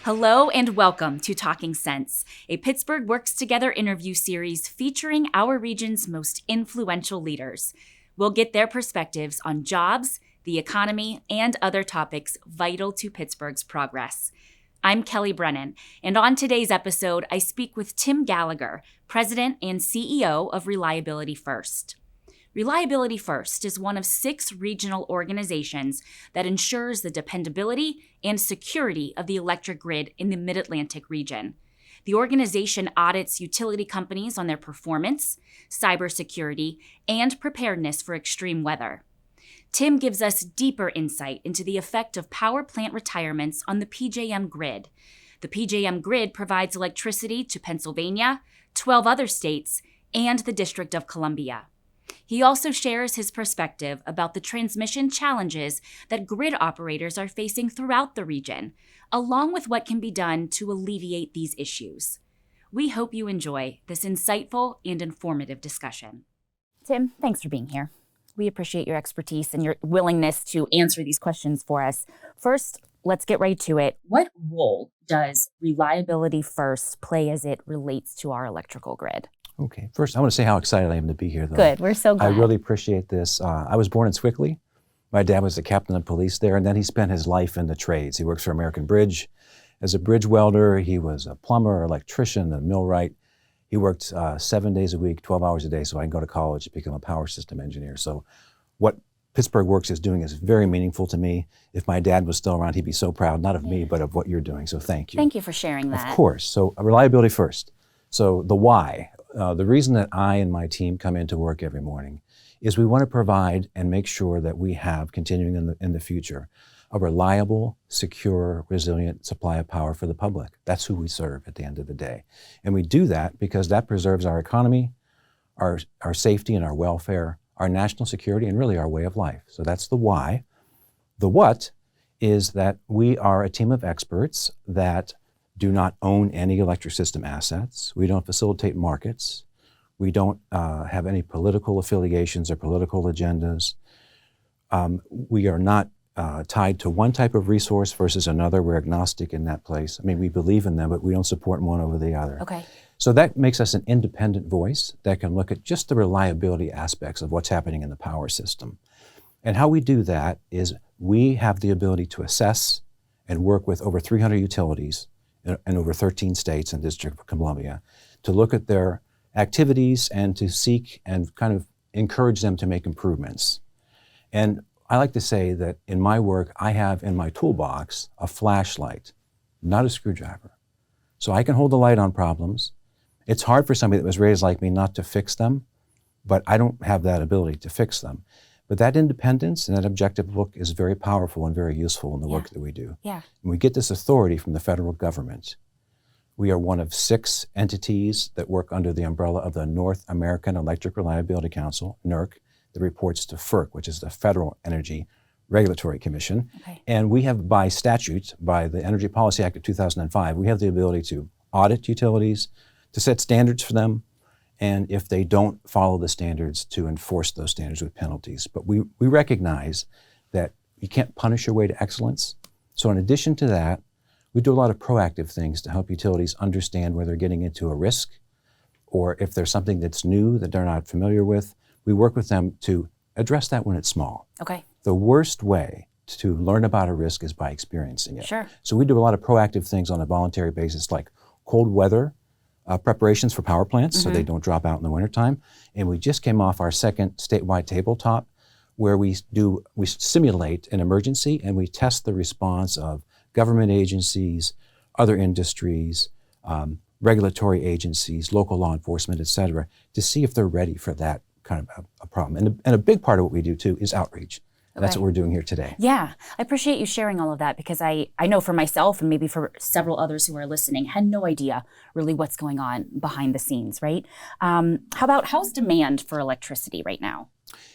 Hello and welcome to Talking Sense, a Pittsburgh Works Together interview series featuring our region's most influential leaders. We'll get their perspectives on jobs, the economy, and other topics vital to Pittsburgh's progress. I'm Kelly Brennan, and on today's episode, I speak with Tim Gallagher, President and CEO of ReliabilityFirst. ReliabilityFirst is one of 6 regional organizations that ensures the dependability and security of the electric grid in the Mid-Atlantic region. The organization audits utility companies on their performance, cybersecurity, and preparedness for extreme weather. Tim gives us deeper insight into the effect of power plant retirements on the PJM grid. The PJM grid provides electricity to Pennsylvania, 12 other states, and the District of Columbia. He also shares his perspective about the transmission challenges that grid operators are facing throughout the region, along with what can be done to alleviate these issues. We hope you enjoy this insightful and informative discussion. Tim, thanks for being here. We appreciate your expertise and your willingness to answer these questions for us. First, let's get right to it. What role does ReliabilityFirst play as it relates to our electrical grid? Okay, first I want to say how excited I am to be here, though. Good, we're so glad. I really appreciate this. I was born in Swickley. My dad was the captain of police there, and then he spent his life in the trades. He works for American Bridge as a bridge welder. He was a plumber, electrician, a millwright. He worked 7 days a week, 12 hours a day, so I can go to college to become a power system engineer. So what Pittsburgh Works is doing is very meaningful to me. If my dad was still around, he'd be so proud, not of me, but of what you're doing, so thank you. Thank you for sharing that. Of course, so reliability first. So the why. The reason that I and my team come into work every morning is we want to provide and make sure that we have, continuing in the future, a reliable, secure, resilient supply of power for the public. That's who we serve at the end of the day. And we do that because that preserves our economy, our safety and our welfare, our national security, and really our way of life. So that's the why. The what is that we are a team of experts that do not own any electric system assets. We don't facilitate markets. We don't have any political affiliations or political agendas. We are not tied to one type of resource versus another. We're agnostic in that place. I mean, we believe in them, but we don't support one over the other. Okay. So that makes us an independent voice that can look at just the reliability aspects of what's happening in the power system. And how we do that is we have the ability to assess and work with over 300 utilities in over 13 states and District of Columbia to look at their activities and to seek and kind of encourage them to make improvements. And I like to say that in my work, I have in my toolbox a flashlight, not a screwdriver. So I can hold the light on problems. It's hard for somebody that was raised like me not to fix them, but I don't have that ability to fix them. But that independence and that objective look is very powerful and very useful in the work that we do. Yeah. And we get this authority from the federal government. We are one of 6 entities that work under the umbrella of the North American Electric Reliability Council, NERC, that reports to FERC, which is the Federal Energy Regulatory Commission. Okay. And we have, by statute, by the Energy Policy Act of 2005, we have the ability to audit utilities, to set standards for them, and if they don't follow the standards, to enforce those standards with penalties. But we recognize that you can't punish your way to excellence. So in addition to that, we do a lot of proactive things to help utilities understand where they're getting into a risk, or if there's something that's new that they're not familiar with, we work with them to address that when it's small. Okay. The worst way to learn about a risk is by experiencing it. Sure. So we do a lot of proactive things on a voluntary basis, like cold weather preparations for power plants so they don't drop out in the wintertime. And we just came off our second statewide tabletop where we simulate an emergency and we test the response of government agencies, other industries, regulatory agencies, local law enforcement, et cetera, to see if they're ready for that kind of a problem. And a big part of what we do too is outreach. And that's what we're doing here today. Yeah, I appreciate you sharing all of that because I know for myself and maybe for several others who are listening, had no idea really what's going on behind the scenes, right? How's demand for electricity right now?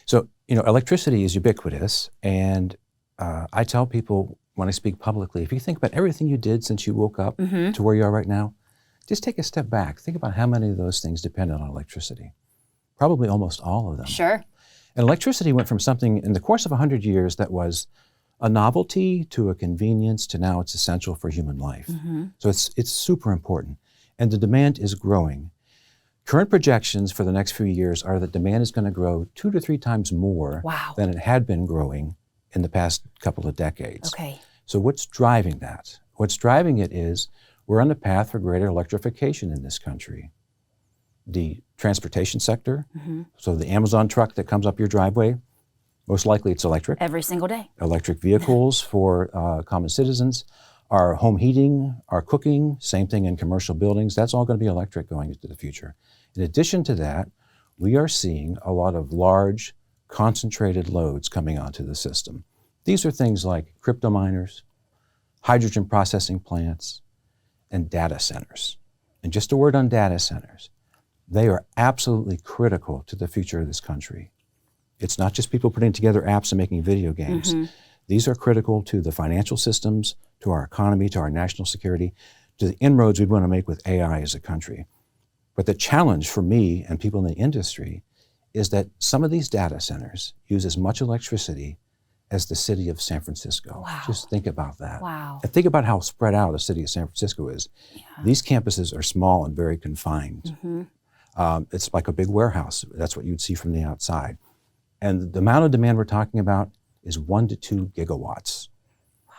So, electricity is ubiquitous. And I tell people when I speak publicly, if you think about everything you did since you woke up to where you are right now, just take a step back. Think about how many of those things depend on electricity. Probably almost all of them. Sure. And electricity went from something in the course of 100 years that was a novelty to a convenience to now it's essential for human life. So it's super important. And the demand is growing. Current projections for the next few years are that demand is going to grow 2 to 3 times more than it had been growing in the past couple of decades. Okay. So what's driving that? What's driving it is we're on the path for greater electrification in this country. The transportation sector, so the Amazon truck that comes up your driveway, most likely it's electric. Every single day. Electric vehicles for common citizens. Our home heating, our cooking, same thing in commercial buildings, that's all going to be electric going into the future. In addition to that, we are seeing a lot of large, concentrated loads coming onto the system. These are things like crypto miners, hydrogen processing plants, and data centers. And just a word on data centers. They are absolutely critical to the future of this country. It's not just people putting together apps and making video games. These are critical to the financial systems, to our economy, to our national security, to the inroads we want to make with AI as a country. But the challenge for me and people in the industry is that some of these data centers use as much electricity as the city of San Francisco. Wow. Just think about that. Wow. And think about how spread out the city of San Francisco is. These campuses are small and very confined. It's like a big warehouse. That's what you'd see from the outside. And the amount of demand we're talking about is 1 to 2 gigawatts.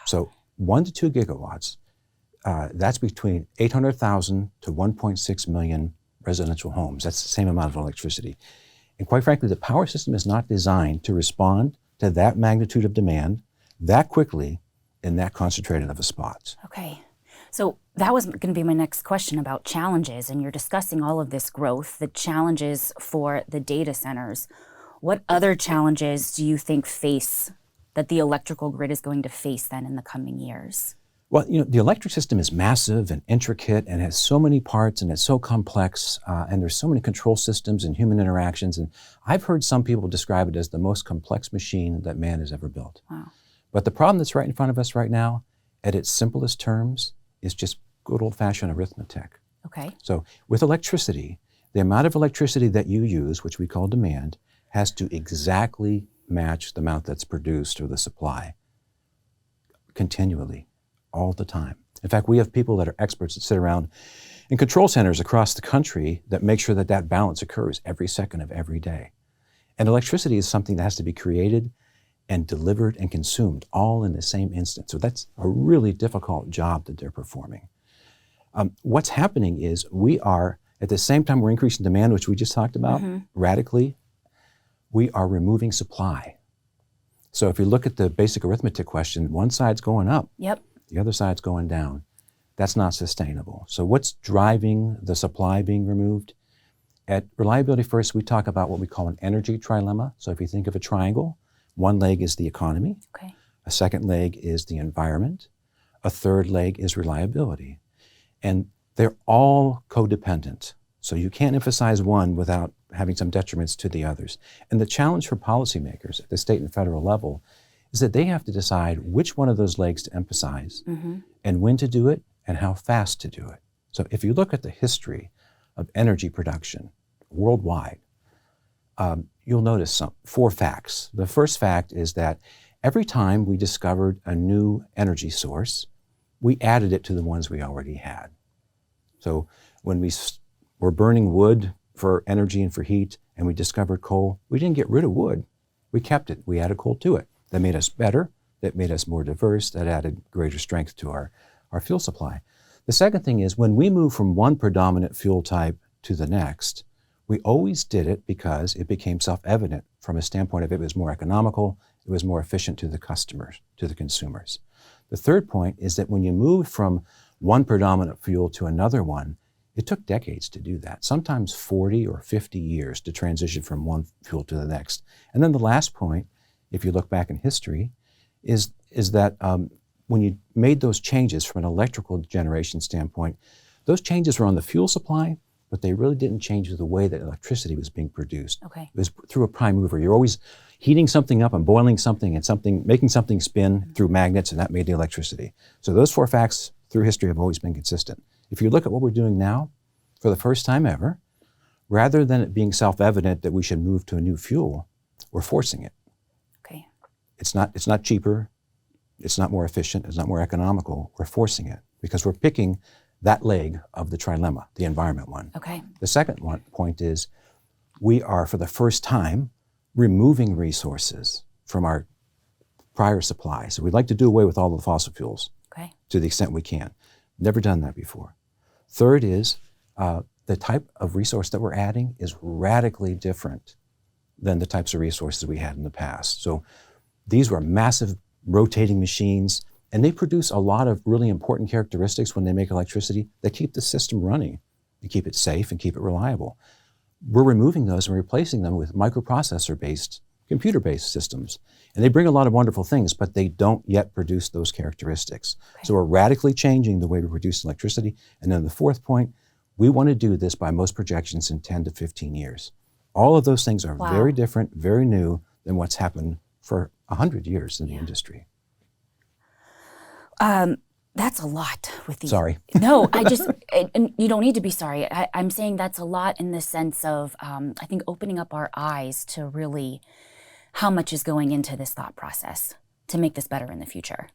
So 1 to 2 gigawatts, that's between 800,000 to 1.6 million residential homes. That's the same amount of electricity. And quite frankly, the power system is not designed to respond to that magnitude of demand that quickly in that concentrated of a spot. Okay. So that was going to be my next question about challenges, and you're discussing all of this growth, the challenges for the data centers. What other challenges do you think that the electrical grid is going to face then in the coming years? Well, the electric system is massive and intricate and has so many parts and it's so complex and there's so many control systems and human interactions. And I've heard some people describe it as the most complex machine that man has ever built. Wow. But the problem that's right in front of us right now, at its simplest terms, is just good old-fashioned arithmetic. Okay. So with electricity, the amount of electricity that you use, which we call demand, has to exactly match the amount that's produced or the supply continually, all the time. In fact, we have people that are experts that sit around in control centers across the country that make sure that that balance occurs every second of every day. And electricity is something that has to be created and delivered and consumed all in the same instant. So that's a really difficult job that they're performing. What's happening is we are, at the same time we're increasing demand, which we just talked about radically, we are removing supply. So if you look at the basic arithmetic question, one side's going up, the other side's going down. That's not sustainable. So what's driving the supply being removed? At ReliabilityFirst, we talk about what we call an energy trilemma. So if you think of a triangle, one leg is the economy, a second leg is the environment, a third leg is reliability. And they're all codependent. So you can't emphasize one without having some detriments to the others. And the challenge for policymakers at the state and federal level is that they have to decide which one of those legs to emphasize and when to do it and how fast to do it. So if you look at the history of energy production worldwide, you'll notice 4 facts. The first fact is that every time we discovered a new energy source, we added it to the ones we already had. So when we were burning wood for energy and for heat, and we discovered coal, we didn't get rid of wood. We kept it. We added coal to it. That made us better. That made us more diverse. That added greater strength to our fuel supply. The second thing is when we move from one predominant fuel type to the next, we always did it because it became self-evident from a standpoint of it was more economical, it was more efficient to the customers, to the consumers. The third point is that when you move from one predominant fuel to another one, it took decades to do that, sometimes 40 or 50 years to transition from one fuel to the next. And then the last point, if you look back in history, is that when you made those changes from an electrical generation standpoint, those changes were on the fuel supply, but they really didn't change the way that electricity was being produced. Okay. It was through a prime mover. You're always heating something up and boiling something and making something spin through magnets, and that made the electricity. So those 4 facts through history have always been consistent. If you look at what we're doing now, for the first time ever, rather than it being self-evident that we should move to a new fuel, we're forcing it. Okay. It's not cheaper, it's not more efficient, it's not more economical, we're forcing it because we're picking that leg of the trilemma, the environment one. Okay. The second point is we are, for the first time, removing resources from our prior supply. So we'd like to do away with all the fossil fuels to the extent we can. Never done that before. Third is the type of resource that we're adding is radically different than the types of resources we had in the past. So these were massive rotating machines, and they produce a lot of really important characteristics when they make electricity that keep the system running and keep it safe and keep it reliable. We're removing those and replacing them with microprocessor-based, computer-based systems. And they bring a lot of wonderful things, but they don't yet produce those characteristics. So we're radically changing the way we produce electricity. And then the fourth point, we want to do this by most projections in 10 to 15 years. All of those things are very different, very new than what's happened for 100 years in the industry. That's a lot with these. Sorry. No, and you don't need to be sorry. I'm saying that's a lot in the sense of, I think, opening up our eyes to really how much is going into this thought process to make this better in the future.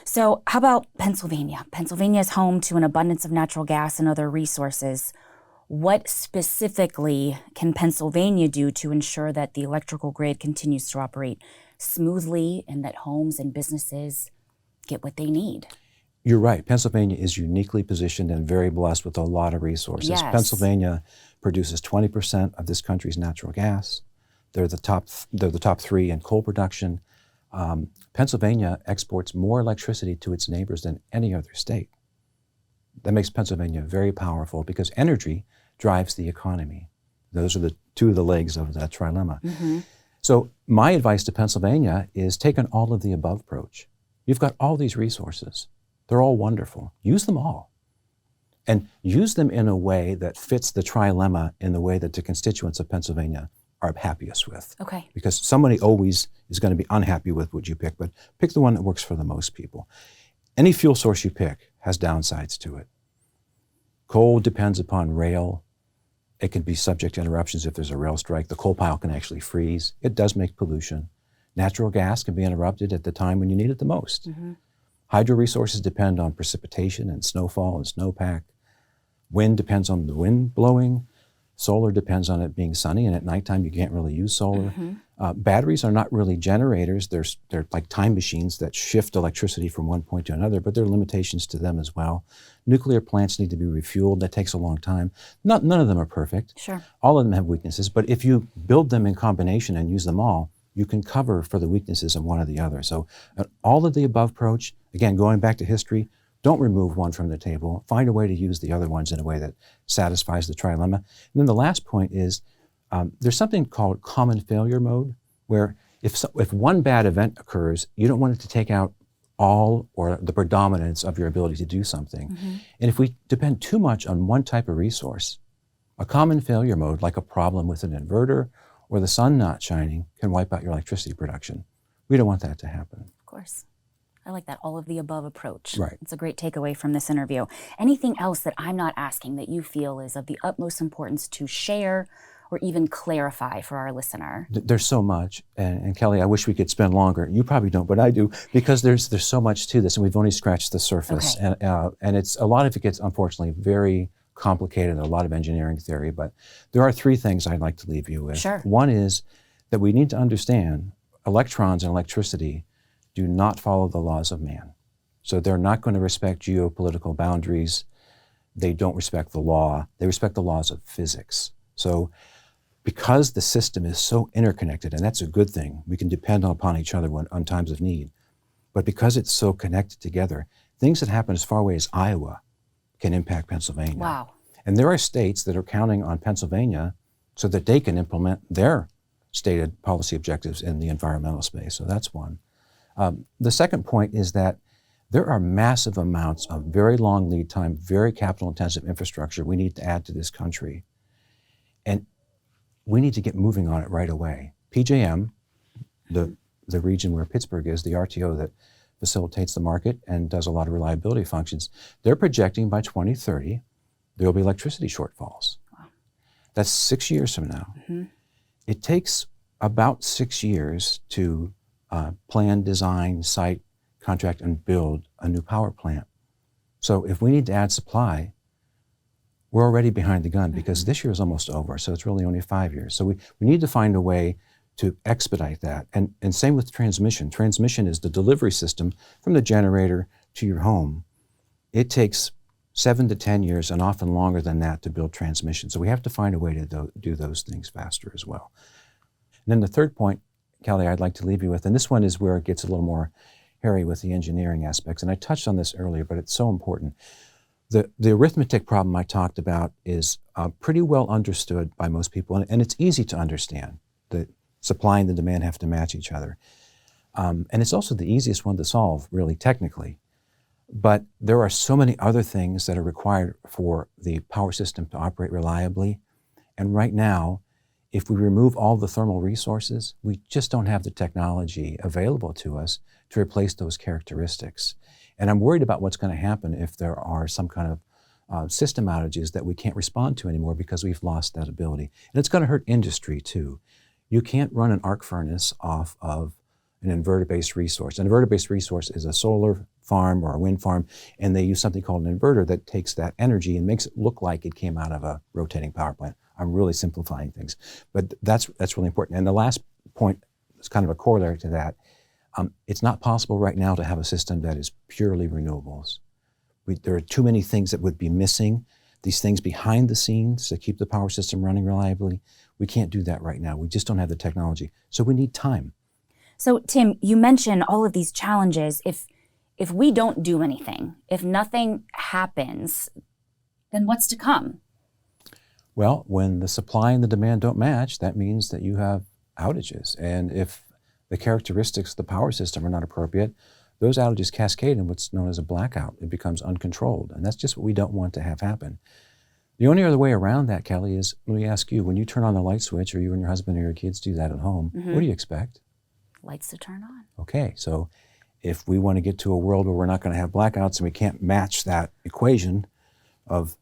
So how about Pennsylvania? Pennsylvania is home to an abundance of natural gas and other resources. What specifically can Pennsylvania do to ensure that the electrical grid continues to operate smoothly and that homes and businesses get what they need? You're right. Pennsylvania is uniquely positioned and very blessed with a lot of resources. Yes. Pennsylvania produces 20% of this country's natural gas. They're the top three in coal production. Pennsylvania exports more electricity to its neighbors than any other state. That makes Pennsylvania very powerful because energy drives the economy. Those are the two of the legs of that trilemma. Mm-hmm. So my advice to Pennsylvania is take an all of the above approach. You've got all these resources. They're all wonderful. Use them all. And use them in a way that fits the trilemma in the way that the constituents of Pennsylvania are happiest with. Okay. Because somebody always is going to be unhappy with what you pick, but pick the one that works for the most people. Any fuel source you pick has downsides to it. Coal depends upon rail. It can be subject to interruptions if there's a rail strike. The coal pile can actually freeze. It does make pollution. Natural gas can be interrupted at the time when you need it the most. Mm-hmm. Hydro resources depend on precipitation and snowfall and snowpack. Wind depends on the wind blowing. Solar depends on it being sunny, and at nighttime you can't really use solar. Mm-hmm. Batteries are not really generators. They're like time machines that shift electricity from one point to another, but there are limitations to them as well. Nuclear plants need to be refueled. That takes a long time. None of them are perfect. Sure. All of them have weaknesses, but if you build them in combination and use them all, you can cover for the weaknesses of one or the other. So all of the above approach, again, going back to history, don't remove one from the table. Find a way to use the other ones in a way that satisfies the trilemma. And then the last point is there's something called common failure mode, where if one bad event occurs, you don't want it to take out all or the predominance of your ability to do something. Mm-hmm. And if we depend too much on one type of resource, a common failure mode, like a problem with an inverter or the sun not shining, can wipe out your electricity production. We don't want that to happen. Of course. I like that all of the above approach. Right. It's a great takeaway from this interview. Anything else that I'm not asking that you feel is of the utmost importance to share or even clarify for our listener? There's so much, and Kelly, I wish we could spend longer. You probably don't, but I do, because there's so much to this, and we've only scratched the surface. Okay. And it's a lot of it gets, unfortunately, very complicated, a lot of engineering theory, but there are three things I'd like to leave you with. Sure. One is that we need to understand electrons and electricity do not follow the laws of man. So they're not going to respect geopolitical boundaries. They don't respect the law. They respect the laws of physics. So because the system is so interconnected, and that's a good thing, we can depend upon each other on times of need. But because it's so connected together, things that happen as far away as Iowa can impact Pennsylvania. Wow. And there are states that are counting on Pennsylvania so that they can implement their stated policy objectives in the environmental space. So that's one. The second point is that there are massive amounts of very long lead time, very capital intensive infrastructure we need to add to this country. And we need to get moving on it right away. PJM, the region where Pittsburgh is, the RTO that facilitates the market and does a lot of reliability functions, they're projecting by 2030 there will be electricity shortfalls. Wow. That's 6 years from now. Mm-hmm. It takes about 6 years to plan, design, site, contract and build a new power plant. So if we need to add supply, we're already behind the gun because this year is almost over. So it's really only 5 years. So we need to find a way to expedite that. And same with transmission. Transmission is the delivery system from the generator to your home. It takes 7 to 10 years and often longer than that to build transmission. So we have to find a way to do those things faster as well. And then the third point, Kelly, I'd like to leave you with, and this one is where it gets a little more hairy with the engineering aspects. And I touched on this earlier, but it's so important. The arithmetic problem I talked about is pretty well understood by most people, and it's easy to understand. The supply and the demand have to match each other. And it's also the easiest one to solve, really, technically. But there are so many other things that are required for the power system to operate reliably. And right now, if we remove all the thermal resources, we just don't have the technology available to us to replace those characteristics. And I'm worried about what's going to happen if there are some kind of system outages that we can't respond to anymore because we've lost that ability. And it's going to hurt industry too. You can't run an arc furnace off of an inverter-based resource. An inverter-based resource is a solar farm or a wind farm, and they use something called an inverter that takes that energy and makes it look like it came out of a rotating power plant. I'm really simplifying things, but that's really important. And the last point is kind of a corollary to that. It's not possible right now to have a system that is purely renewables. There are too many things that would be missing, these things behind the scenes to keep the power system running reliably. We can't do that right now. We just don't have the technology. So we need time. So Tim, you mentioned all of these challenges. If we don't do anything, if nothing happens, then what's to come? Well, when the supply and the demand don't match, that means that you have outages. And if the characteristics of the power system are not appropriate, those outages cascade in what's known as a blackout. It becomes uncontrolled. And that's just what we don't want to have happen. The only other way around that, Kelly, is, let me ask you, when you turn on the light switch, or you and your husband or your kids do that at home, what do you expect? Lights to turn on. Okay, so if we want to get to a world where we're not going to have blackouts and we can't match that equation of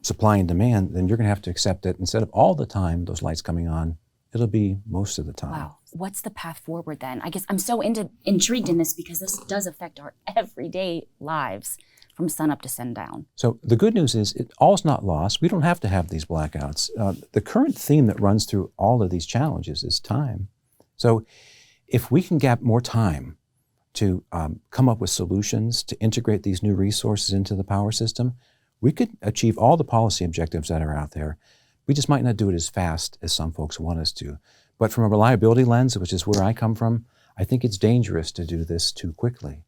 supply and demand, then you're going to have to accept that instead of all the time those lights coming on, it'll be most of the time. Wow. What's the path forward then? I guess I'm so intrigued in this because this does affect our everyday lives from sun up to sundown. So the good news is all's not lost. We don't have to have these blackouts. The current theme that runs through all of these challenges is time. So if we can get more time to come up with solutions to integrate these new resources into the power system, we could achieve all the policy objectives that are out there. We just might not do it as fast as some folks want us to. But from a reliability lens, which is where I come from, I think it's dangerous to do this too quickly.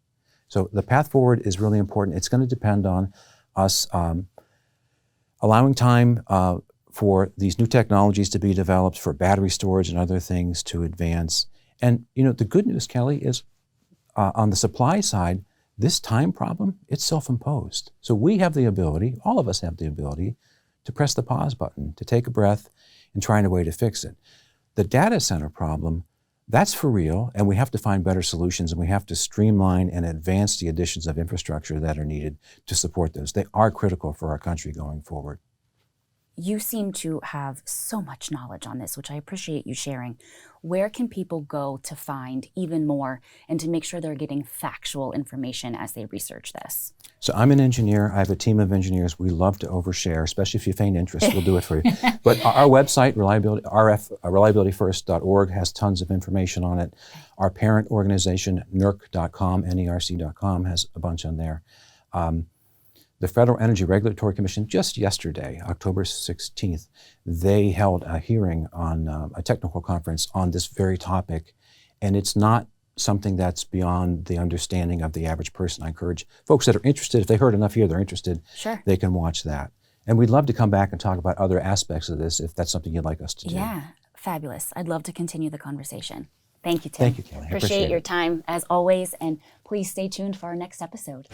So the path forward is really important. It's going to depend on us allowing time for these new technologies to be developed, for battery storage and other things to advance. And the good news, Kelly, is on the supply side, this time problem, it's self-imposed. So we have the ability, all of us have the ability, to press the pause button, to take a breath and find a way to fix it. The data center problem, that's for real, and we have to find better solutions, and we have to streamline and advance the additions of infrastructure that are needed to support those. They are critical for our country going forward. You seem to have so much knowledge on this, which I appreciate you sharing. Where can people go to find even more and to make sure they're getting factual information as they research this? So I'm an engineer. I have a team of engineers. We love to overshare, especially if you feign interest. We'll do it for you. But our website, ReliabilityFirst.org, has tons of information on it. Our parent organization, NERC.com, NERC.com, has a bunch on there. The Federal Energy Regulatory Commission, just yesterday, October 16th, they held a hearing on a technical conference on this very topic, and it's not something that's beyond the understanding of the average person. I encourage folks that are interested, if they heard enough here, they're interested, sure, they can watch that. And we'd love to come back and talk about other aspects of this if that's something you'd like us to do. Yeah, fabulous. I'd love to continue the conversation. Thank you, Tim. Thank you, Kelly. Appreciate your time as always, and please stay tuned for our next episode.